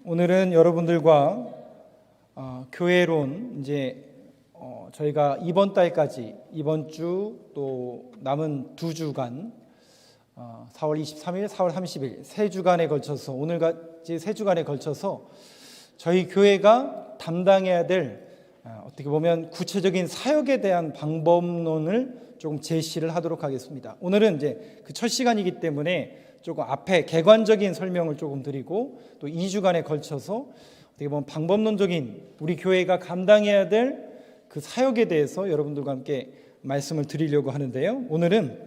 오늘은 여러분들과 교회론 저희가 이번 달까지 이번 주 또 남은 2주간 4월 23일, 4월 30일 3주간에 걸쳐서 오늘까지 3주간에 걸쳐서 저희 교회가 담당해야 될 어떻게 보면 구체적인 사역에 대한 방법론을 조금 제시를 하도록 하겠습니다. 오늘은 이제 그 첫 시간이기 때문에 조금 앞에 객관적인 설명을 조금 드리고 또 2주간에 걸쳐서 어떻게 보면 방법론적인 우리 교회가 감당해야 될 그 사역에 대해서 여러분들과 함께 말씀을 드리려고 하는데요. 오늘은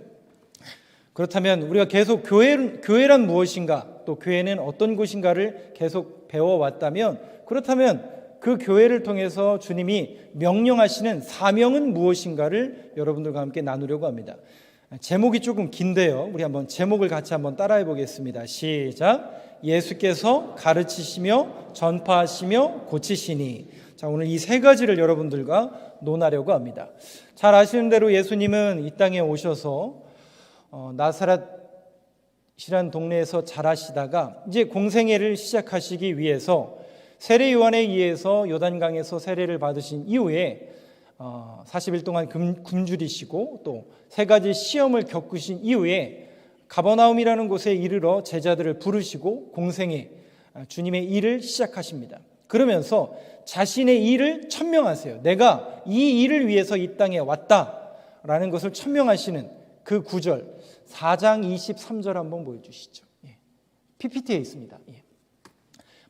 그렇다면 우리가 계속 교회란 무엇인가, 또 교회는 어떤 곳인가를 계속 배워왔다면, 그렇다면 그 교회를 통해서 주님이 명령하시는 사명은 무엇인가를 여러분들과 함께 나누려고 합니다. 제목이 조금 긴데요. 우리 한번 제목을 같이 한번 따라해 보겠습니다. 시작. 예수께서 가르치시며 전파하시며 고치시니. 자, 오늘 이 세 가지를 여러분들과 논하려고 합니다. 잘 아시는 대로 예수님은 이 땅에 오셔서 나사렛이라는 동네에서 자라시다가 이제 공생애를 시작하시기 위해서 세례 요한에 의해서 요단강에서 세례를 받으신 이후에 40일 동안 굶주리시고 또 3가지 시험을 겪으신 이후에 가버나움이라는 곳에 이르러 제자들을 부르시고 공생애 주님의 일을 시작하십니다. 그러면서 자신의 일을 천명하세요. 내가 이 일을 위해서 이 땅에 왔다라는 것을 천명하시는 그 구절 4장 23절 한번 보여주시죠. PPT에 있습니다.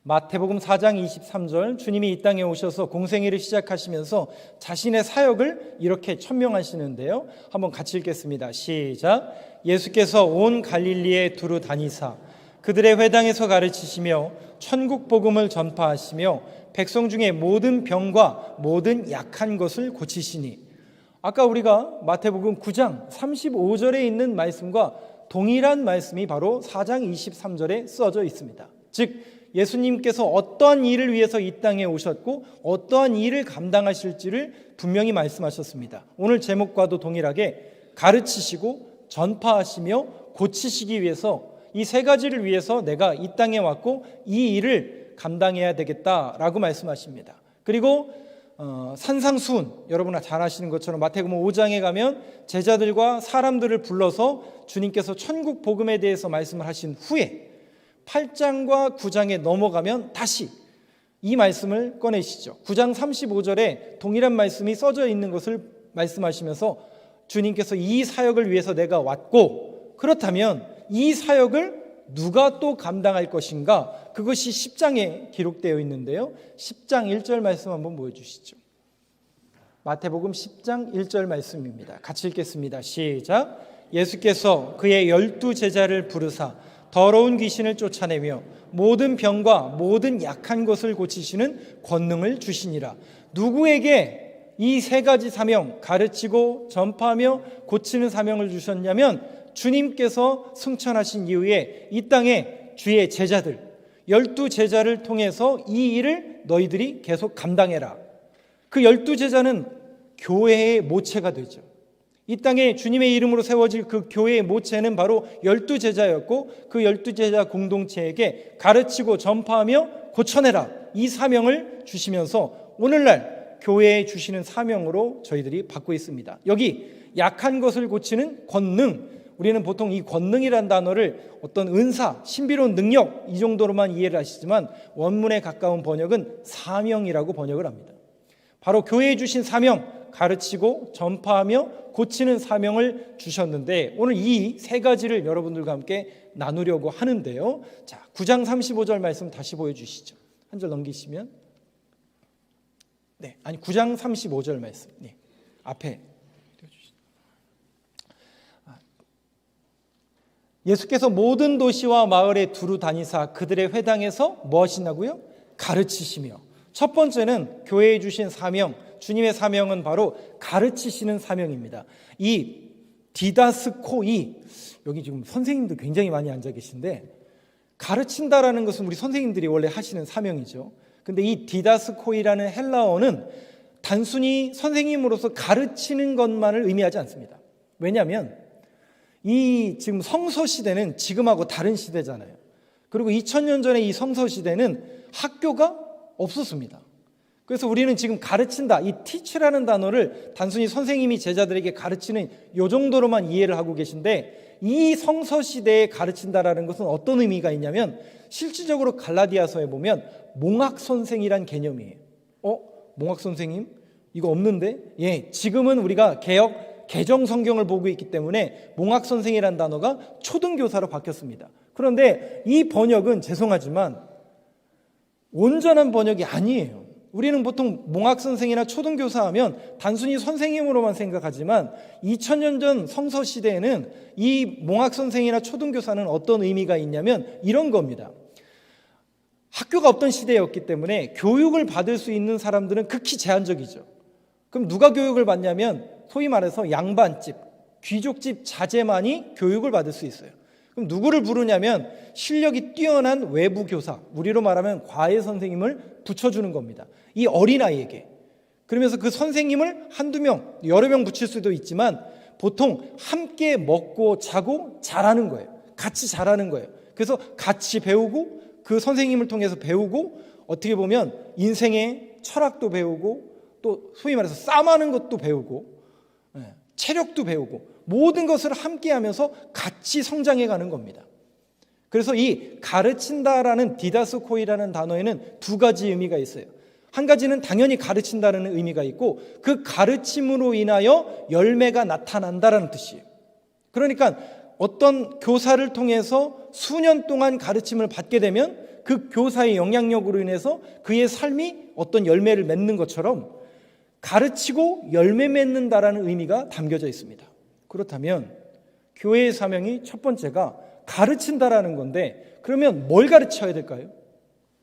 마태복음 4장 23절 주님이 이 땅에 오셔서 공생애를 시작하시면서 자신의 사역을 이렇게 천명하시는데요. 한번 같이 읽겠습니다. 시작. 예수께서 온 갈릴리에 두루 다니사 그들의 회당에서 가르치시며 천국 복음을 전파하시며 백성 중에 모든 병과 모든 약한 것을 고치시니. 아까 우리가 마태복음 9장 35절에 있는 말씀과 동일한 말씀이 바로 4장 23절에 써져 있습니다. 즉 예수님께서 어떠한 일을 위해서 이 땅에 오셨고 어떠한 일을 감당하실지를 분명히 말씀하셨습니다. 오늘 제목과도 동일하게 가르치시고 전파하시며 고치시기 위해서 이 3가지를 위해서 내가 이 땅에 왔고 이 일을 감당해야 되겠다라고 말씀하십니다. 그리고 산상수훈, 여러분 잘 아시는 것처럼 마태복음 5장에 가면 제자들과 사람들을 불러서 주님께서 천국 복음에 대해서 말씀을 하신 후에 8장과 9장에 넘어가면 다시 이 말씀을 꺼내시죠. 9장 35절에 동일한 말씀이 써져 있는 것을 말씀하시면서 주님께서 이 사역을 위해서 내가 왔고 그렇다면 이 사역을 누가 또 감당할 것인가? 그것이 10장에 기록되어 있는데요. 10장 1절 말씀 한번 보여주시죠. 마태복음 10장 1절 말씀입니다. 같이 읽겠습니다. 시작. 예수께서 그의 12제자를 부르사 더러운 귀신을 쫓아내며 모든 병과 모든 약한 것을 고치시는 권능을 주시니라. 누구에게 이 3가지 사명, 가르치고 전파하며 고치는 사명을 주셨냐면 주님께서 승천하신 이후에 이 땅에 주의 제자들 12제자를 통해서 이 일을 너희들이 계속 감당해라. 그 12제자는 교회의 모체가 되죠. 이 땅에 주님의 이름으로 세워질 그 교회의 모체는 바로 12제자였고 그 12제자 공동체에게 가르치고 전파하며 고쳐내라 이 사명을 주시면서 오늘날 교회에 주시는 사명으로 저희들이 받고 있습니다. 여기 약한 것을 고치는 권능, 우리는 보통 이 권능이라는 단어를 어떤 은사, 신비로운 능력 이 정도로만 이해를 하시지만 원문에 가까운 번역은 사명이라고 번역을 합니다. 바로 교회에 주신 사명, 가르치고 전파하며 고치는 사명을 주셨는데 오늘 이 3가지를 여러분들과 함께 나누려고 하는데요. 자, 9장 35절 말씀 다시 보여주시죠. 한 절 넘기시면 9장 35절 말씀 앞에 예수께서 모든 도시와 마을에 두루 다니사 그들의 회당에서 뭐 하신다고요? 가르치시며. 첫 번째는 교회에 주신 사명, 주님의 사명은 바로 가르치시는 사명입니다. 이 디다스코이, 여기 지금 선생님도 굉장히 많이 앉아 계신데 가르친다라는 것은 우리 선생님들이 원래 하시는 사명이죠. 근데 이 디다스코이라는 헬라어는 단순히 선생님으로서 가르치는 것만을 의미하지 않습니다. 왜냐하면 이 지금 성서 시대는 지금하고 다른 시대잖아요. 그리고 2000년 전에 이 성서 시대는 학교가 없었습니다. 그래서 우리는 지금 가르친다, 이 teach라는 단어를 단순히 선생님이 제자들에게 가르치는 이 정도로만 이해를 하고 계신데, 이 성서시대에 가르친다라는 것은 어떤 의미가 있냐면 실질적으로 갈라디아서에 보면 몽학선생이란 개념이에요. 몽학선생님? 이거 없는데? 예, 지금은 우리가 개정 성경을 보고 있기 때문에 몽학선생이란 단어가 초등교사로 바뀌었습니다. 그런데 이 번역은 죄송하지만 온전한 번역이 아니에요. 우리는 보통 몽학선생이나 초등교사 하면 단순히 선생님으로만 생각하지만 2000년 전 성서시대에는 이 몽학선생이나 초등교사는 어떤 의미가 있냐면 이런 겁니다. 학교가 없던 시대였기 때문에 교육을 받을 수 있는 사람들은 극히 제한적이죠. 그럼 누가 교육을 받냐면 소위 말해서 양반집, 귀족집 자제만이 교육을 받을 수 있어요. 그럼 누구를 부르냐면 실력이 뛰어난 외부 교사, 우리로 말하면 과외 선생님을 붙여주는 겁니다. 이 어린아이에게. 그러면서 그 선생님을 한두 명, 여러 명 붙일 수도 있지만 보통 함께 먹고 자고 잘하는 거예요. 같이 잘하는 거예요. 그래서 같이 배우고 그 선생님을 통해서 배우고 어떻게 보면 인생의 철학도 배우고 또 소위 말해서 싸움하는 것도 배우고 체력도 배우고 모든 것을 함께 하면서 같이 성장해 가는 겁니다. 그래서 이 가르친다라는 디다스코이라는 단어에는 두 가지 의미가 있어요. 한 가지는 당연히 가르친다는 의미가 있고 그 가르침으로 인하여 열매가 나타난다라는 뜻이에요. 그러니까 어떤 교사를 통해서 수년 동안 가르침을 받게 되면 그 교사의 영향력으로 인해서 그의 삶이 어떤 열매를 맺는 것처럼 가르치고 열매 맺는다라는 의미가 담겨져 있습니다. 그렇다면 교회의 사명이 첫 번째가 가르친다라는 건데 그러면 뭘 가르쳐야 될까요?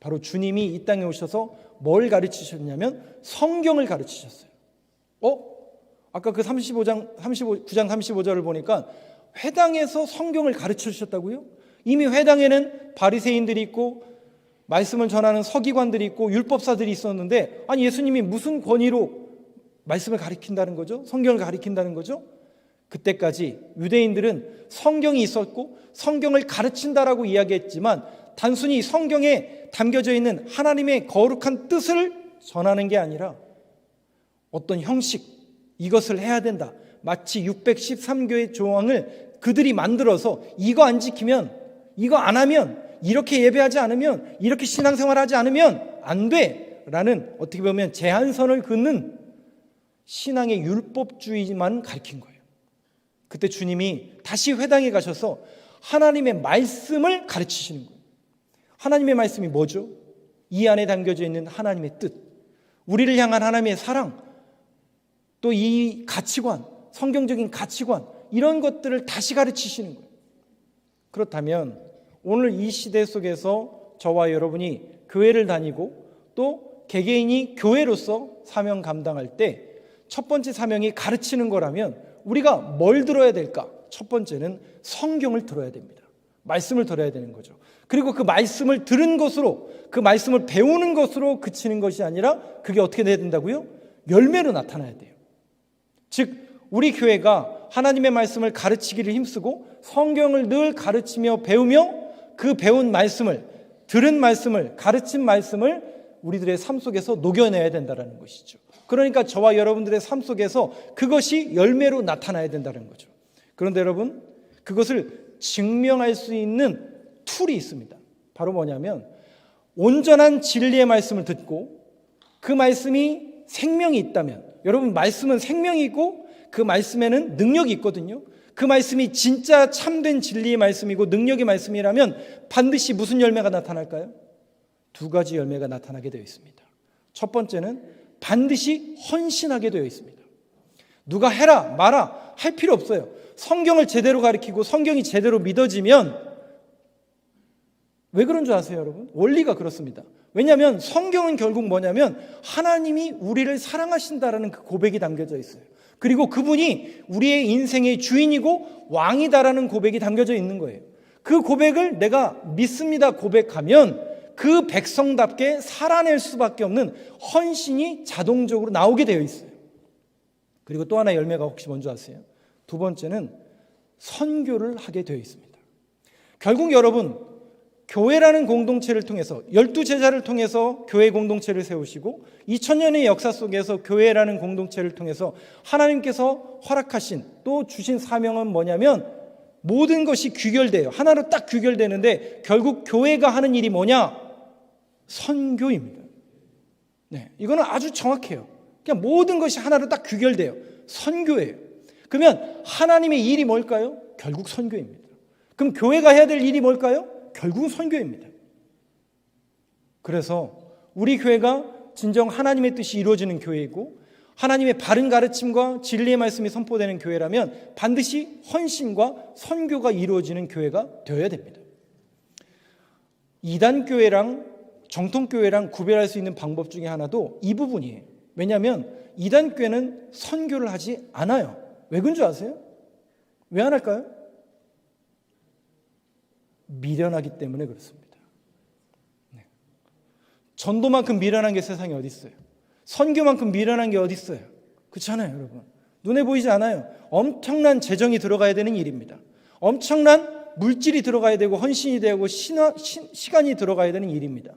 바로 주님이 이 땅에 오셔서 뭘 가르치셨냐면 성경을 가르치셨어요. 아까 그 9장 35절을 보니까 회당에서 성경을 가르쳐 주셨다고요? 이미 회당에는 바리새인들이 있고 말씀을 전하는 서기관들이 있고 율법사들이 있었는데 아니 예수님이 무슨 권위로 말씀을 가르친다는 거죠? 성경을 가르친다는 거죠? 그때까지 유대인들은 성경이 있었고 성경을 가르친다라고 이야기했지만 단순히 성경에 담겨져 있는 하나님의 거룩한 뜻을 전하는 게 아니라 어떤 형식, 이것을 해야 된다. 마치 613교의 조항을 그들이 만들어서 이거 안 지키면, 이거 안 하면, 이렇게 예배하지 않으면, 이렇게 신앙생활하지 않으면 안 돼 라는 어떻게 보면 제한선을 긋는 신앙의 율법주의만 가르친 거예요. 그때 주님이 다시 회당에 가셔서 하나님의 말씀을 가르치시는 거예요. 하나님의 말씀이 뭐죠? 이 안에 담겨져 있는 하나님의 뜻, 우리를 향한 하나님의 사랑, 또 이 가치관, 성경적인 가치관, 이런 것들을 다시 가르치시는 거예요. 그렇다면 오늘 이 시대 속에서 저와 여러분이 교회를 다니고 또 개개인이 교회로서 사명 감당할 때 첫 번째 사명이 가르치는 거라면 우리가 뭘 들어야 될까? 첫 번째는 성경을 들어야 됩니다. 말씀을 들어야 되는 거죠. 그리고 그 말씀을 들은 것으로, 그 말씀을 배우는 것으로 그치는 것이 아니라 그게 어떻게 돼야 된다고요? 열매로 나타나야 돼요. 즉 우리 교회가 하나님의 말씀을 가르치기를 힘쓰고 성경을 늘 가르치며 배우며 그 배운 말씀을, 들은 말씀을, 가르친 말씀을 우리들의 삶 속에서 녹여내야 된다는 것이죠. 그러니까 저와 여러분들의 삶 속에서 그것이 열매로 나타나야 된다는 거죠. 그런데 여러분, 그것을 증명할 수 있는 툴이 있습니다. 바로 뭐냐면 온전한 진리의 말씀을 듣고 그 말씀이 생명이 있다면, 여러분 말씀은 생명이 있고 그 말씀에는 능력이 있거든요. 그 말씀이 진짜 참된 진리의 말씀이고 능력의 말씀이라면 반드시 무슨 열매가 나타날까요? 두 가지 열매가 나타나게 되어 있습니다. 첫 번째는 반드시 헌신하게 되어 있습니다. 누가 해라 마라 할 필요 없어요. 성경을 제대로 가르치고 성경이 제대로 믿어지면, 왜 그런 줄 아세요 여러분? 원리가 그렇습니다. 왜냐하면 성경은 결국 뭐냐면 하나님이 우리를 사랑하신다라는 그 고백이 담겨져 있어요. 그리고 그분이 우리의 인생의 주인이고 왕이다라는 고백이 담겨져 있는 거예요. 그 고백을 내가 믿습니다 고백하면 그 백성답게 살아낼 수밖에 없는 헌신이 자동적으로 나오게 되어 있어요. 그리고 또 하나 열매가 혹시 뭔지 아세요? 두 번째는 선교를 하게 되어 있습니다. 결국 여러분, 교회라는 공동체를 통해서 12제자를 통해서 교회 공동체를 세우시고 2000년의 역사 속에서 교회라는 공동체를 통해서 하나님께서 허락하신 또 주신 사명은 뭐냐면 모든 것이 귀결돼요. 하나로 딱 귀결되는데 결국 교회가 하는 일이 뭐냐? 선교입니다. 네, 이거는 아주 정확해요. 그냥 모든 것이 하나로 딱 귀결돼요. 선교예요. 그러면 하나님의 일이 뭘까요? 결국 선교입니다. 그럼 교회가 해야 될 일이 뭘까요? 결국은 선교입니다. 그래서 우리 교회가 진정 하나님의 뜻이 이루어지는 교회이고 하나님의 바른 가르침과 진리의 말씀이 선포되는 교회라면 반드시 헌신과 선교가 이루어지는 교회가 되어야 됩니다. 이단교회랑 정통교회랑 구별할 수 있는 방법 중에 하나도 이 부분이에요. 왜냐하면 이단교회는 선교를 하지 않아요. 왜 그런 줄 아세요? 왜 안 할까요? 미련하기 때문에 그렇습니다. 네. 전도만큼 미련한 게 세상에 어디 있어요? 선교만큼 미련한 게 어디 있어요? 그렇잖아요, 여러분. 눈에 보이지 않아요. 엄청난 재정이 들어가야 되는 일입니다. 엄청난 물질이 들어가야 되고 헌신이 되고 시간이 들어가야 되는 일입니다.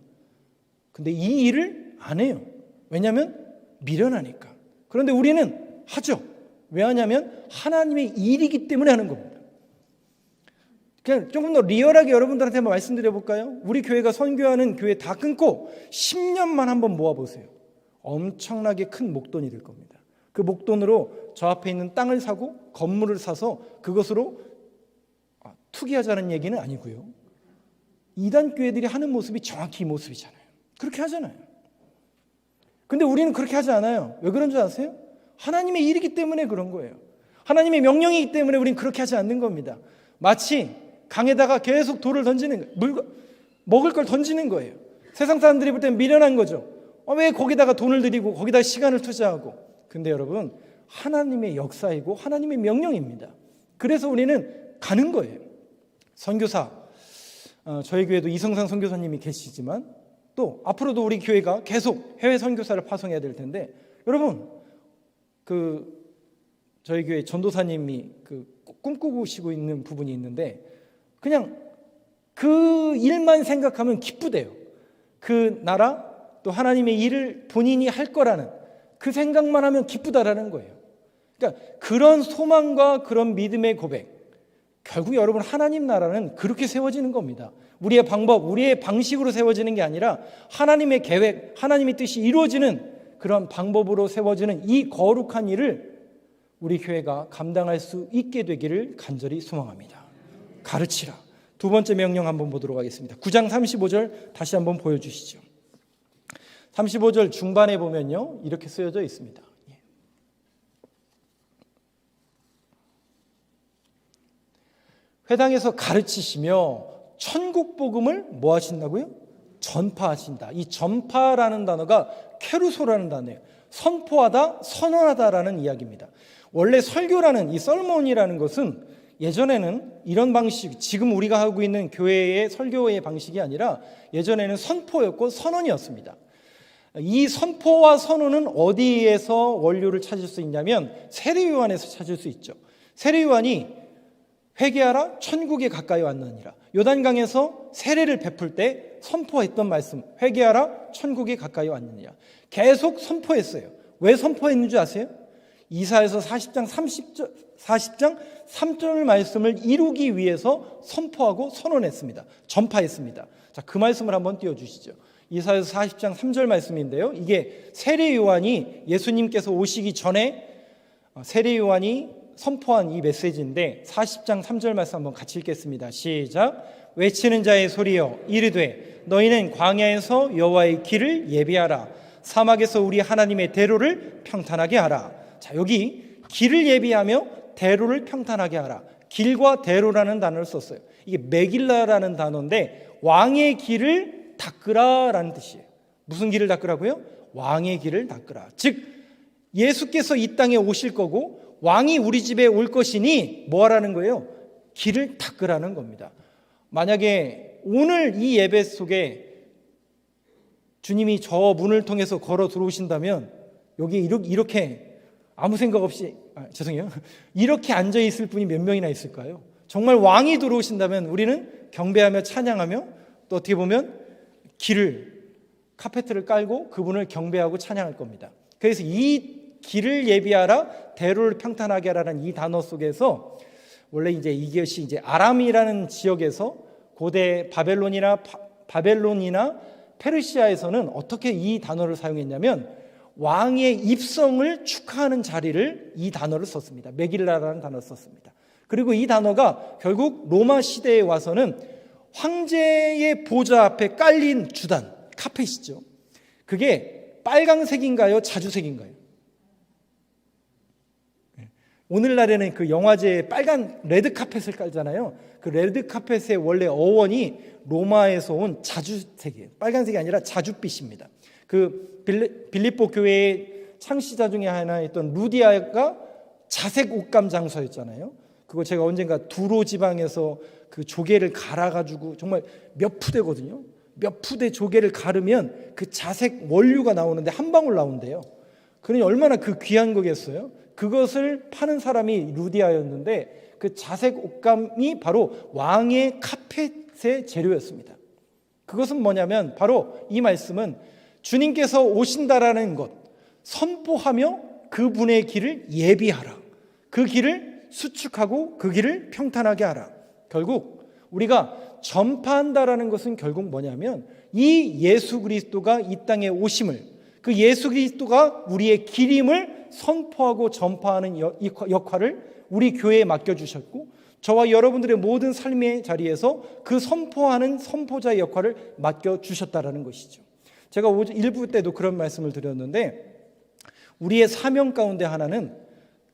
근데 이 일을 안 해요. 왜냐하면 미련하니까. 그런데 우리는 하죠. 왜 하냐면 하나님의 일이기 때문에 하는 겁니다. 그냥 조금 더 리얼하게 여러분들한테 한번 말씀드려 볼까요? 우리 교회가 선교하는 교회 다 끊고 10년만 한번 모아보세요. 엄청나게 큰 목돈이 될 겁니다. 그 목돈으로 저 앞에 있는 땅을 사고 건물을 사서 그것으로 투기하자는 얘기는 아니고요. 이단 교회들이 하는 모습이 정확히 이 모습이잖아요. 그렇게 하잖아요. 근데 우리는 그렇게 하지 않아요. 왜 그런 줄 아세요? 하나님의 일이기 때문에 그런 거예요. 하나님의 명령이기 때문에 우리는 그렇게 하지 않는 겁니다. 마치 강에다가 계속 돌을 던지는 거예요. 먹을 걸 던지는 거예요. 세상 사람들이 볼 때는 미련한 거죠. 왜 거기다가 돈을 들이고 거기다가 시간을 투자하고. 근데 여러분 하나님의 역사이고 하나님의 명령입니다. 그래서 우리는 가는 거예요. 선교사, 저희 교회도 이성상 선교사님이 계시지만 또 앞으로도 우리 교회가 계속 해외 선교사를 파송해야 될 텐데 여러분 저희 교회 전도사님이 꿈꾸시고 있는 부분이 있는데 그냥 그 일만 생각하면 기쁘대요. 그 나라 또 하나님의 일을 본인이 할 거라는 그 생각만 하면 기쁘다라는 거예요. 그러니까 그런 소망과 그런 믿음의 고백, 결국 여러분 하나님 나라는 그렇게 세워지는 겁니다. 우리의 방법, 우리의 방식으로 세워지는 게 아니라 하나님의 계획, 하나님의 뜻이 이루어지는 그런 방법으로 세워지는 이 거룩한 일을 우리 교회가 감당할 수 있게 되기를 간절히 소망합니다. 가르치라. 두 번째 명령 한번 보도록 하겠습니다. 9장 35절 다시 한번 보여주시죠. 35절 중반에 보면요 이렇게 쓰여져 있습니다. 회당에서 가르치시며 천국 복음을 뭐 하신다고요? 전파하신다. 이 전파라는 단어가 케루소라는 단어예요. 선포하다, 선언하다라는 이야기입니다. 원래 설교라는 이 설몬이라는 것은 예전에는 이런 방식, 지금 우리가 하고 있는 교회의 설교의 방식이 아니라 예전에는 선포였고 선언이었습니다. 이 선포와 선언은 어디에서 원료를 찾을 수 있냐면 세례요한에서 찾을 수 있죠. 세례요한이 회개하라 천국에 가까이 왔느니라. 요단강에서 세례를 베풀 때 선포했던 말씀, 회개하라 천국에 가까이 왔느니라. 계속 선포했어요. 왜 선포했는지 아세요? 이사야서 40장 3절 말씀을 이루기 위해서 선포하고 선언했습니다. 전파했습니다. 자, 그 말씀을 한번 띄워주시죠. 이사야서 40장 3절 말씀인데요. 이게 세례 요한이 예수님께서 오시기 전에 세례 요한이 선포한 이 메시지인데 40장 3절 말씀 한번 같이 읽겠습니다. 시작. 외치는 자의 소리여 이르되 너희는 광야에서 여호와의 길을 예비하라. 사막에서 우리 하나님의 대로를 평탄하게 하라. 자, 여기 길을 예비하며 대로를 평탄하게 하라. 길과 대로라는 단어를 썼어요. 이게 메길라라는 단어인데 왕의 길을 닦으라라는 뜻이에요. 무슨 길을 닦으라고요? 왕의 길을 닦으라. 즉 예수께서 이 땅에 오실 거고 왕이 우리 집에 올 것이니 뭐 하라는 거예요? 길을 닦으라는 겁니다. 만약에 오늘 이 예배 속에 주님이 저 문을 통해서 걸어 들어오신다면 여기 이렇게 아무 생각 없이 죄송해요. 이렇게 앉아 있을 분이 몇 명이나 있을까요? 정말 왕이 들어오신다면 우리는 경배하며 찬양하며 또 어떻게 보면 카페트를 깔고 그분을 경배하고 찬양할 겁니다. 그래서 이 길을 예비하라, 대로를 평탄하게 하라는 이 단어 속에서 원래 이제 이것이 이제 아람이라는 지역에서 고대 바벨론이나 페르시아에서는 어떻게 이 단어를 사용했냐면 왕의 입성을 축하하는 자리를 이 단어를 썼습니다. 메길라라는 단어를 썼습니다. 그리고 이 단어가 결국 로마 시대에 와서는 황제의 보좌 앞에 깔린 주단, 카펫이죠. 그게 빨강색인가요? 자주색인가요? 오늘날에는 그 영화제에 빨간 레드 카펫을 깔잖아요. 그 레드 카펫의 원래 어원이 로마에서 온 자주색이에요. 빨간색이 아니라 자주빛입니다. 그 빌립보 교회의 창시자 중에 하나였던 루디아가 자색 옷감 장소였잖아요. 그거 제가 언젠가 두로 지방에서 그 조개를 갈아가지고 정말 몇 푸대거든요. 몇 푸대 조개를 가르면 그 자색 원료가 나오는데 한 방울 나온대요. 그러니 얼마나 그 귀한 거겠어요. 그것을 파는 사람이 루디아였는데 그 자색 옷감이 바로 왕의 카펫의 재료였습니다. 그것은 뭐냐면 바로 이 말씀은 주님께서 오신다라는 것 선포하며 그분의 길을 예비하라. 그 길을 수축하고 그 길을 평탄하게 하라. 결국 우리가 전파한다라는 것은 결국 뭐냐면 이 예수 그리스도가 이 땅에 오심을, 그 예수 그리스도가 우리의 길임을 선포하고 전파하는 역할을 우리 교회에 맡겨주셨고 저와 여러분들의 모든 삶의 자리에서 그 선포하는 선포자의 역할을 맡겨주셨다라는 것이죠. 제가 1부 때도 그런 말씀을 드렸는데 우리의 사명 가운데 하나는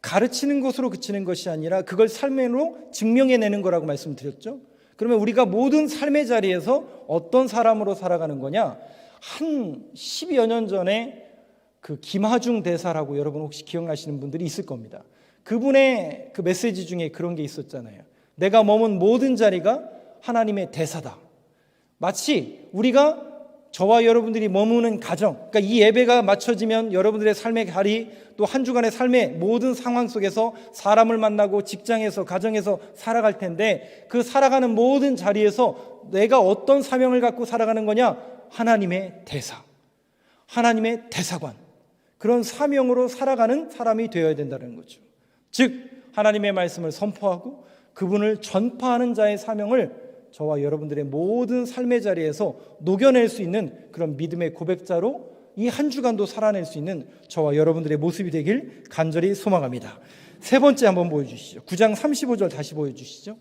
가르치는 것으로 그치는 것이 아니라 그걸 삶으로 증명해내는 거라고 말씀드렸죠. 그러면 우리가 모든 삶의 자리에서 어떤 사람으로 살아가는 거냐? 한 10여 년 전에 그 김하중 대사라고 여러분 혹시 기억나시는 분들이 있을 겁니다. 그분의 그 메시지 중에 그런 게 있었잖아요. 내가 머문 모든 자리가 하나님의 대사다. 마치 우리가 저와 여러분들이 머무는 가정, 그러니까 이 예배가 맞춰지면 여러분들의 삶의 자리, 또 한 주간의 삶의 모든 상황 속에서 사람을 만나고 직장에서 가정에서 살아갈 텐데 그 살아가는 모든 자리에서 내가 어떤 사명을 갖고 살아가는 거냐? 하나님의 대사, 하나님의 대사관, 그런 사명으로 살아가는 사람이 되어야 된다는 거죠. 즉 하나님의 말씀을 선포하고 그분을 전파하는 자의 사명을 저와 여러분들의 모든 삶의 자리에서 녹여낼 수 있는 그런 믿음의 고백자로 이 한 주간도 살아낼 수 있는 저와 여러분들의 모습이 되길 간절히 소망합니다. 세 번째 한번 보여주시죠. 9장 35절 다시 보여주시죠.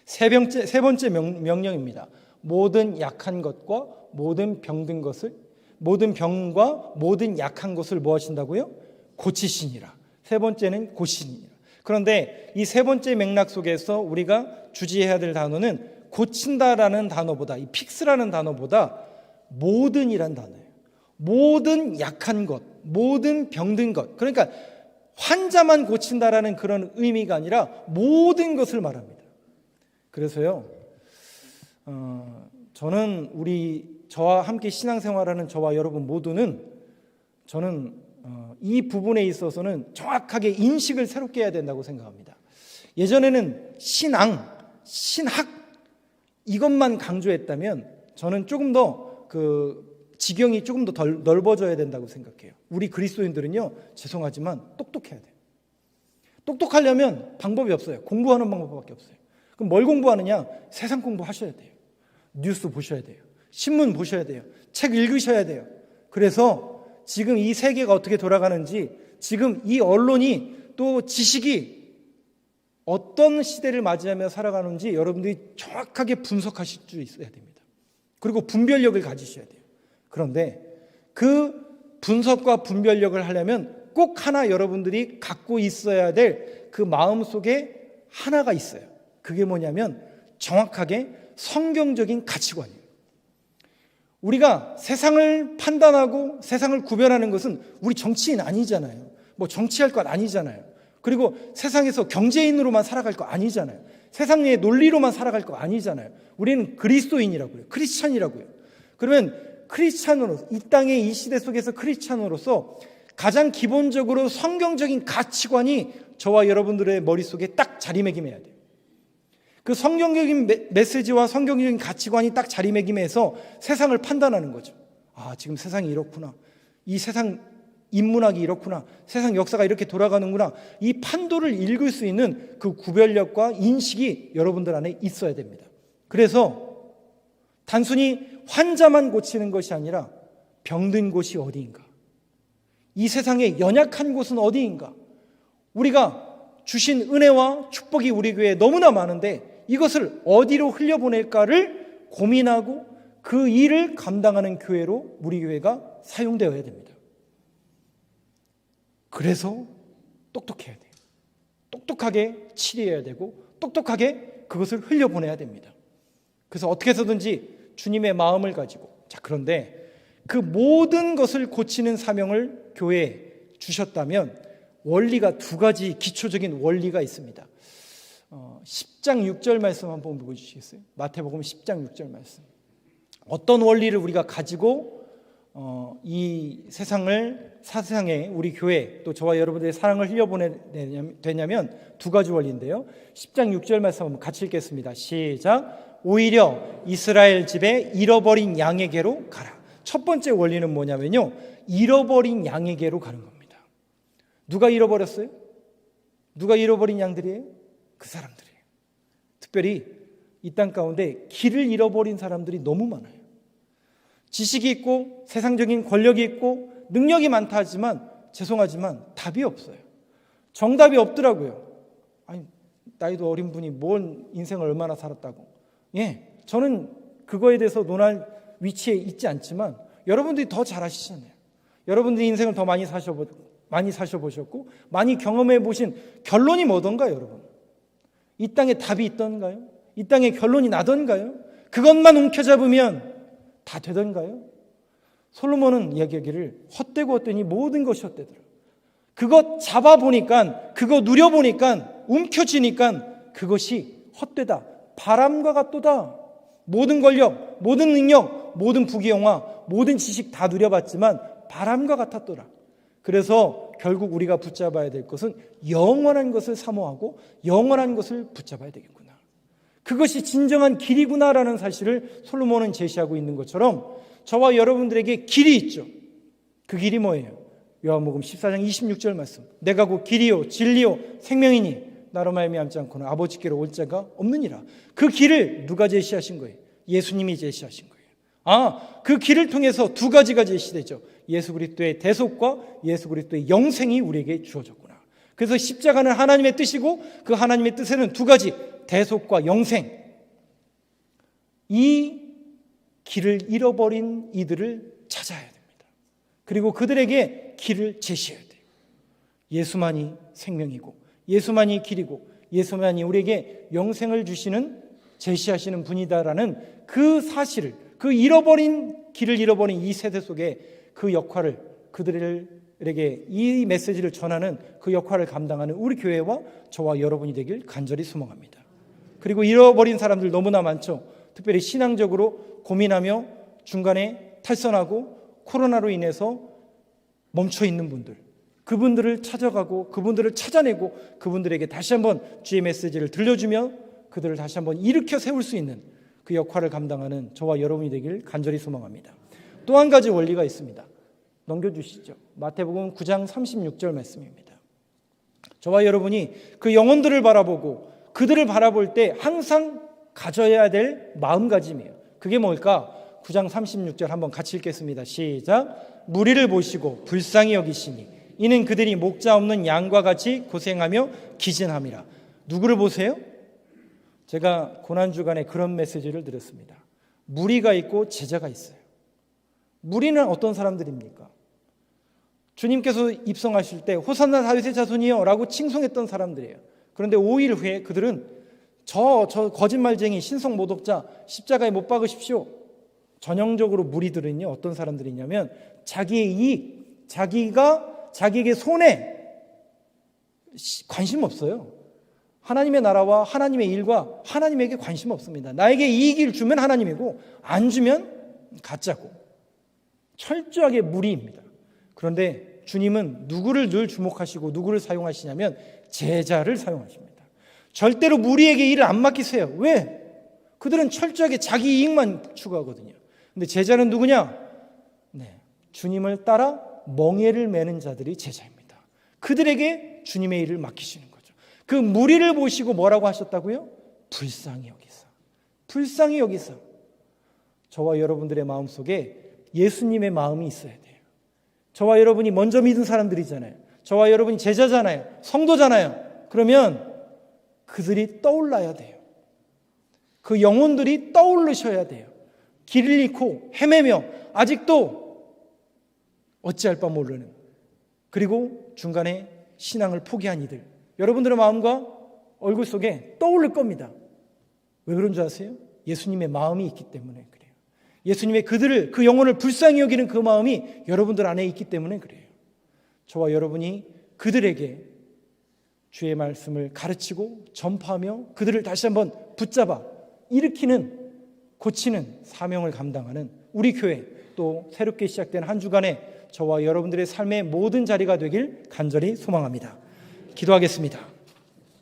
세 번째 명령입니다. 모든 약한 것과 모든 병든 것을, 모든 병과 모든 약한 것을 뭐 하신다고요? 고치시니라. 세 번째는 고치시니라. 그런데 이 세 번째 맥락 속에서 우리가 주지해야 될 단어는 고친다라는 단어보다, 이 픽스라는 단어보다 모든이란 단어예요. 모든 약한 것, 모든 병든 것. 그러니까 환자만 고친다라는 그런 의미가 아니라 모든 것을 말합니다. 그래서요, 저는 저와 함께 신앙생활하는 저와 여러분 모두는 저는 이 부분에 있어서는 정확하게 인식을 새롭게 해야 된다고 생각합니다. 예전에는 신학 이것만 강조했다면 저는 조금 더 지경이 조금 더 넓어져야 된다고 생각해요. 우리 그리스도인들은요, 죄송하지만 똑똑해야 돼요. 똑똑하려면 방법이 없어요. 공부하는 방법밖에 없어요. 그럼 뭘 공부하느냐? 세상 공부하셔야 돼요. 뉴스 보셔야 돼요. 신문 보셔야 돼요. 책 읽으셔야 돼요. 그래서 지금 이 세계가 어떻게 돌아가는지, 지금 이 언론이 또 지식이 어떤 시대를 맞이하며 살아가는지 여러분들이 정확하게 분석하실 수 있어야 됩니다. 그리고 분별력을 가지셔야 돼요. 그런데 그 분석과 분별력을 하려면 꼭 하나 여러분들이 갖고 있어야 될 그 마음속에 하나가 있어요. 그게 뭐냐면 정확하게 성경적인 가치관이에요. 우리가 세상을 판단하고 세상을 구별하는 것은 우리 정치인 아니잖아요. 뭐 정치할 것 아니잖아요. 그리고 세상에서 경제인으로만 살아갈 거 아니잖아요. 세상의 논리로만 살아갈 거 아니잖아요. 우리는 그리스도인이라고요. 크리스찬이라고요. 그러면 크리스찬으로, 이 땅의 이 시대 속에서 크리스찬으로서 가장 기본적으로 성경적인 가치관이 저와 여러분들의 머릿속에 딱 자리매김해야 돼요. 그 성경적인 메시지와 성경적인 가치관이 딱 자리매김해서 세상을 판단하는 거죠. 아, 지금 세상이 이렇구나. 이 세상 인문학이 이렇구나. 세상 역사가 이렇게 돌아가는구나. 이 판도를 읽을 수 있는 그 구별력과 인식이 여러분들 안에 있어야 됩니다. 그래서 단순히 환자만 고치는 것이 아니라 병든 곳이 어디인가? 이 세상에 연약한 곳은 어디인가? 우리가 주신 은혜와 축복이 우리 교회에 너무나 많은데 이것을 어디로 흘려보낼까를 고민하고 그 일을 감당하는 교회로 우리 교회가 사용되어야 됩니다. 그래서 똑똑해야 돼요. 똑똑하게 치료해야 되고 똑똑하게 그것을 흘려보내야 됩니다. 그래서 어떻게 해서든지 주님의 마음을 가지고, 자, 그런데 그 모든 것을 고치는 사명을 교회에 주셨다면 원리가 두 가지 기초적인 원리가 있습니다. 10장 6절 말씀 한번 보여주시겠어요? 마태복음 10장 6절 말씀. 어떤 원리를 우리가 가지고 이 세상에 우리 교회 또 저와 여러분들의 사랑을 흘려보내냐면 두 가지 원리인데요. 10장 6절 말씀 한번 같이 읽겠습니다. 시작. 오히려 이스라엘 집에 잃어버린 양에게로 가라. 첫 번째 원리는 뭐냐면요, 잃어버린 양에게로 가는 겁니다. 누가 잃어버렸어요? 누가 잃어버린 양들이에요? 그 사람들이에요. 특별히 이 땅 가운데 길을 잃어버린 사람들이 너무 많아요. 지식이 있고 세상적인 권력이 있고 능력이 많다 하지만 죄송하지만 답이 없어요. 정답이 없더라고요. 아니, 나이도 어린 분이 뭔 인생을 얼마나 살았다고. 저는 그거에 대해서 논할 위치에 있지 않지만 여러분들이 더 잘 아시잖아요. 여러분들이 인생을 더 많이 사셔보셨고 많이 경험해 보신 결론이 뭐던가요, 여러분? 이 땅에 답이 있던가요? 이 땅에 결론이 나던가요? 그것만 움켜잡으면 다 되던가요? 솔로몬은 이야기하기를 헛되고 헛되니 모든 것이 헛되더라. 그것 잡아보니까, 그거 누려보니까, 움켜쥐니까 그것이 헛되다. 바람과 같도다. 모든 권력, 모든 능력, 모든 부귀영화, 모든 지식 다 누려봤지만 바람과 같았더라. 그래서 결국 우리가 붙잡아야 될 것은 영원한 것을 사모하고 영원한 것을 붙잡아야 되겠구나. 그것이 진정한 길이구나라는 사실을 솔로몬은 제시하고 있는 것처럼 저와 여러분들에게 길이 있죠. 그 길이 뭐예요? 요한복음 14장 26절 말씀. 내가 곧 길이요 진리요 생명이니 나로 말미암지 않고는 아버지께로 올 자가 없느니라. 그 길을 누가 제시하신 거예요? 예수님이 제시하신 거예요. 그 길을 통해서 두 가지가 제시되죠. 예수 그리스도의 대속과 예수 그리스도의 영생이 우리에게 주어졌구나. 그래서 십자가는 하나님의 뜻이고 그 하나님의 뜻에는 두 가지, 대속과 영생. 이 길을 잃어버린 이들을 찾아야 됩니다. 그리고 그들에게 길을 제시해야 돼요. 예수만이 생명이고 예수만이 길이고 예수만이 우리에게 영생을 주시는 제시하시는 분이다라는 그 사실을, 그 길을 잃어버린 이 세대 속에 그 역할을, 그들에게 이 메시지를 전하는 그 역할을 감당하는 우리 교회와 저와 여러분이 되길 간절히 소망합니다. 그리고 잃어버린 사람들 너무나 많죠. 특별히 신앙적으로 고민하며 중간에 탈선하고 코로나로 인해서 멈춰 있는 분들, 그분들을 찾아가고 그분들을 찾아내고 그분들에게 다시 한번 주의 메시지를 들려주며 그들을 다시 한번 일으켜 세울 수 있는 그 역할을 감당하는 저와 여러분이 되길 간절히 소망합니다. 또 한 가지 원리가 있습니다. 넘겨주시죠. 마태복음 9장 36절 말씀입니다. 저와 여러분이 그 영혼들을 바라보고 그들을 바라볼 때 항상 가져야 될 마음가짐이에요. 그게 뭘까? 9장 36절 한번 같이 읽겠습니다. 시작. 무리를 보시고 불쌍히 여기시니 이는 그들이 목자 없는 양과 같이 고생하며 기진함이라. 누구를 보세요? 제가 고난주간에 그런 메시지를 드렸습니다. 무리가 있고 제자가 있어요. 무리는 어떤 사람들입니까? 주님께서 입성하실 때 호산나 다윗의 자손이요 라고 칭송했던 사람들이에요. 그런데 5일 후에 그들은 저 거짓말쟁이 신성 모독자 십자가에 못 박으십시오. 전형적으로 무리들은요 어떤 사람들이냐면 자기의 이익, 자기에게 손해 관심 없어요. 하나님의 나라와 하나님의 일과 하나님에게 관심 없습니다. 나에게 이익을 주면 하나님이고 안 주면 가짜고 철저하게 무리입니다. 그런데 주님은 누구를 늘 주목하시고 누구를 사용하시냐면 제자를 사용하십니다. 절대로 무리에게 일을 안 맡기세요. 왜? 그들은 철저하게 자기 이익만 추구하거든요. 근데 제자는 누구냐? 네, 주님을 따라 멍에를 매는 자들이 제자입니다. 그들에게 주님의 일을 맡기시는 거죠. 그 무리를 보시고 뭐라고 하셨다고요? 불쌍히 여기사. 불쌍히 여기사. 저와 여러분들의 마음속에 예수님의 마음이 있어야 돼요. 저와 여러분이 먼저 믿은 사람들이잖아요. 저와 여러분이 제자잖아요. 성도잖아요. 그러면 그들이 떠올라야 돼요. 그 영혼들이 떠오르셔야 돼요. 길을 잃고 헤매며 아직도 어찌할 바 모르는, 그리고 중간에 신앙을 포기한 이들, 여러분들의 마음과 얼굴 속에 떠오를 겁니다. 왜 그런 줄 아세요? 예수님의 마음이 있기 때문에 그래요. 예수님의 그들을, 그 영혼을 불쌍히 여기는 그 마음이 여러분들 안에 있기 때문에 그래요. 저와 여러분이 그들에게 주의 말씀을 가르치고 전파하며 그들을 다시 한번 붙잡아 일으키는, 고치는 사명을 감당하는 우리 교회, 또 새롭게 시작된 한 주간에 저와 여러분들의 삶의 모든 자리가 되길 간절히 소망합니다. 기도하겠습니다.